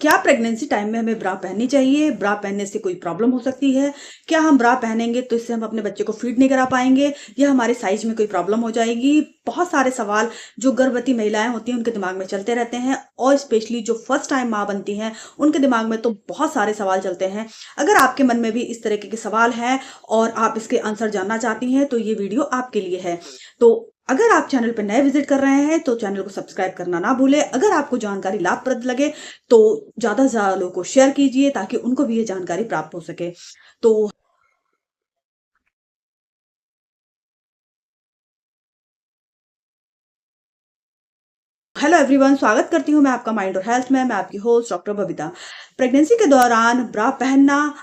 क्या pregnancy time में हमें ब्रा पहननी चाहिए? ब्रा पहनने से कोई प्रॉब्लम हो सकती है? क्या हम ब्रा पहनेंगे तो इससे हम अपने बच्चे को फीड नहीं करा पाएँगे या हमारे साइज़ में कोई प्रॉब्लम हो जाएगी? बहुत सारे सवाल जो गर्भवती महिलाएँ होती हैं उनके दिमाग में चलते रहते हैं और स्पेशली जो फर्स्ट टाइम माँ बनती हैं, उनके दिमाग में तो बहुत सारे सवाल चलते हैं। अगर आपके मन में भी इस तरीके के सवाल हैं और आप इसके आंसर जानना चाहती हैं तो ये वीडियो आपके लिए है। तो अगर आप चैनल पर नए विजिट कर रहे हैं तो चैनल को सब्सक्राइब करना ना भूलें। अगर आपको जानकारी लाभप्रद लगे तो ज़्यादा से ज़्यादा लोगों को शेयर कीजिए ताकि उनको भी ये जानकारी प्राप्त हो सके। तो हेलो एवरीवन, स्वागत करती हूँ मैं आपका माइंड और हेल्थ में। मैं आपकी होस्ट डॉक्टर बबीता। प्रेगनेंसी के दौरान ब्रा पहनना,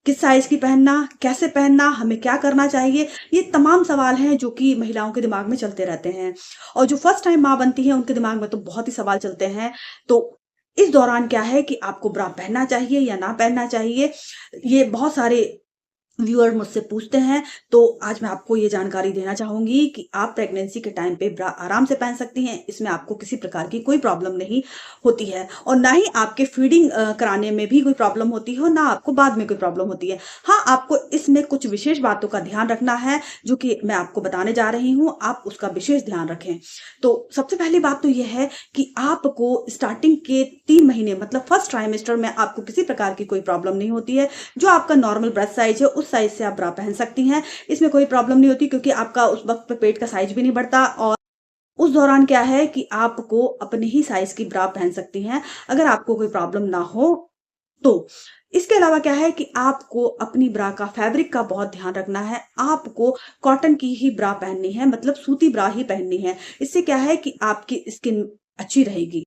किस साइज की पहनना, कैसे पहनना, हमें क्या करना चाहिए, ये तमाम सवाल हैं जो कि महिलाओं के दिमाग में चलते रहते हैं। और जो फर्स्ट टाइम माँ बनती है उनके दिमाग में तो बहुत ही सवाल चलते हैं। तो इस दौरान क्या है कि आपको ब्रा पहनना चाहिए या ना पहनना चाहिए, ये बहुत सारे व्यूअर मुझसे पूछते हैं। तो आज मैं आपको ये जानकारी देना चाहूंगी कि आप प्रेगनेंसी के टाइम पे ब्रा आराम से पहन सकती हैं। इसमें आपको किसी प्रकार की कोई प्रॉब्लम नहीं होती है और ना ही आपके फीडिंग कराने में भी कोई प्रॉब्लम होती है और ना आपको बाद में कोई प्रॉब्लम होती है। हाँ, आपको इसमें कुछ विशेष बातों का ध्यान रखना है जो कि मैं आपको बताने जा रही हूँ। आप उसका विशेष ध्यान रखें। तो सबसे पहली बात तो यह है कि आपको स्टार्टिंग के 3 महीने मतलब फर्स्ट ट्राइमेस्टर में आपको किसी प्रकार की कोई प्रॉब्लम नहीं होती है। जो आपका नॉर्मल ब्रेस्ट साइज है उस साइज से आप ब्रा पहन सकती हैं। इसमें कोई प्रॉब्लम नहीं होती क्योंकि आपका उस वक्त पे पेट का साइज भी नहीं बढ़ता और उस दौरान क्या है कि आपको अपने ही साइज की ब्रा पहन सकती हैं अगर आपको कोई प्रॉब्लम ना हो तो। इसके अलावा क्या है कि आपको अपनी ब्रा का फैब्रिक का बहुत ध्यान रखना है। आपको कॉटन की ही ब्रा पहननी है, मतलब सूती ब्रा ही पहननी है। इससे क्या है कि आपकी स्किन अच्छी रहेगी।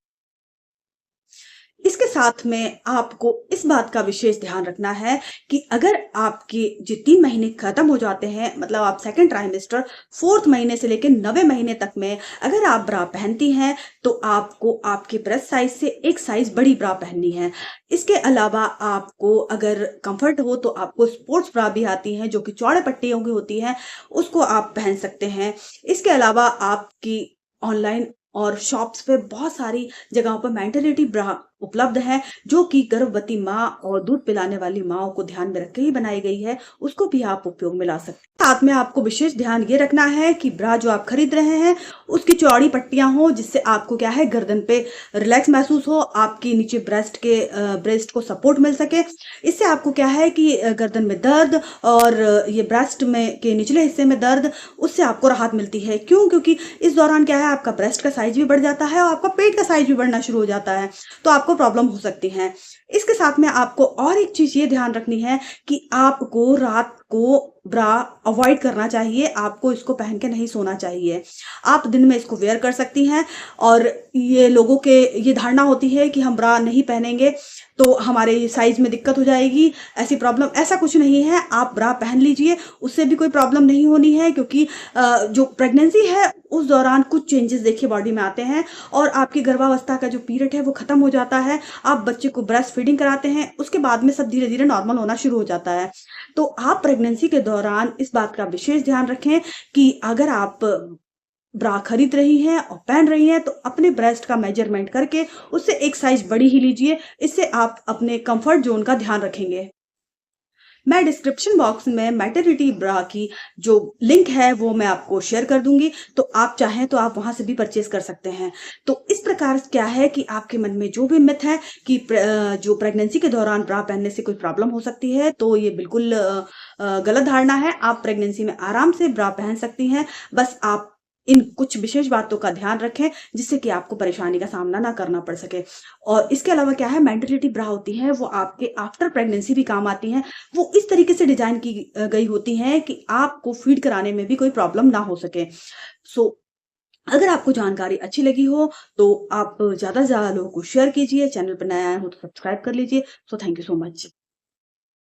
इसके साथ में आपको इस बात का विशेष ध्यान रखना है कि अगर आपके जो 3 महीने खत्म हो जाते हैं, मतलब आप सेकेंड ट्राइमेस्टर 4th महीने से लेकर 9वें महीने तक में अगर आप ब्रा पहनती हैं तो आपको आपके ब्रेस्ट साइज से एक साइज बड़ी ब्रा पहननी है। इसके अलावा आपको अगर कंफर्ट हो तो आपको स्पोर्ट्स ब्रा भी आती हैं जो कि चौड़े पट्टियों की होती हैं, उसको आप पहन सकते हैं। इसके अलावा आपकी ऑनलाइन और शॉप्स पे बहुत सारी जगहों पर मैटरनिटी ब्रा उपलब्ध है जो कि गर्भवती माँ और दूध पिलाने वाली माँओं को ध्यान में रख के ही बनाई गई है। उसको भी आप उपयोग में ला सकते हैं। साथ में आपको विशेष ध्यान ये रखना है कि ब्रा जो आप खरीद रहे हैं उसकी चौड़ी पट्टियां हो जिससे आपको क्या है गर्दन पे रिलैक्स महसूस हो, आपकी नीचे ब्रेस्ट को सपोर्ट मिल सके। इससे आपको क्या है कि गर्दन में दर्द और ये ब्रेस्ट में के निचले हिस्से में दर्द, उससे आपको राहत मिलती है। क्यों? क्योंकि इस दौरान क्या है आपका ब्रेस्ट का साइज भी बढ़ जाता है और आपका पेट का साइज भी बढ़ना शुरू हो जाता है, तो आपको प्रॉब्लम हो सकती है। इसके साथ में आपको और एक चीज ये ध्यान रखनी है कि आपको रात को ब्रा अवॉइड करना चाहिए। आपको इसको पहन के नहीं सोना चाहिए। आप दिन में इसको वेयर कर सकती हैं। और ये लोगों के ये धारणा होती है कि हम ब्रा नहीं पहनेंगे तो हमारे साइज में दिक्कत हो जाएगी, ऐसी प्रॉब्लम, ऐसा कुछ नहीं है। आप ब्रा पहन लीजिए, उससे भी कोई प्रॉब्लम नहीं होनी है क्योंकि जो प्रेगनेंसी है उस दौरान कुछ चेंजेस देखिए बॉडी में आते हैं और आपकी गर्भावस्था का जो पीरियड है वो खत्म हो जाता है। आप बच्चे को ब्रेस्ट फीडिंग कराते हैं, उसके बाद में सब धीरे धीरे नॉर्मल होना शुरू हो जाता है। तो आप प्रेगनेंसी के दौरान इस बात का विशेष ध्यान रखें कि अगर आप ब्रा खरीद रही हैं और पहन रही हैं तो अपने ब्रेस्ट का मेजरमेंट करके उससे एक साइज बड़ी ही लीजिए। इससे आप अपने कंफर्ट जोन का ध्यान रखेंगे। मैं डिस्क्रिप्शन बॉक्स में मैटरनिटी ब्रा की जो लिंक है वो मैं आपको शेयर कर दूंगी, तो आप चाहें तो आप वहां से भी परचेज कर सकते हैं। तो इस प्रकार क्या है कि आपके मन में जो भी मिथ है कि जो प्रेगनेंसी के दौरान ब्रा पहनने से कोई प्रॉब्लम हो सकती है, तो ये बिल्कुल गलत धारणा है। आप प्रेगनेंसी में आराम से ब्रा पहन सकती हैं। बस आप इन कुछ विशेष बातों का ध्यान रखें जिससे कि आपको परेशानी का सामना ना करना पड़ सके। और इसके अलावा क्या है, मैटरनिटी ब्रा होती है वो आपके आफ्टर प्रेगनेंसी भी काम आती हैं। वो इस तरीके से डिजाइन की गई होती हैं कि आपको फीड कराने में भी कोई प्रॉब्लम ना हो सके। सो अगर आपको जानकारी अच्छी लगी हो तो आप ज्यादा से ज्यादा लोगों को शेयर कीजिए। चैनल पर नया आए हो तो सब्सक्राइब कर लीजिए। So thank you so much.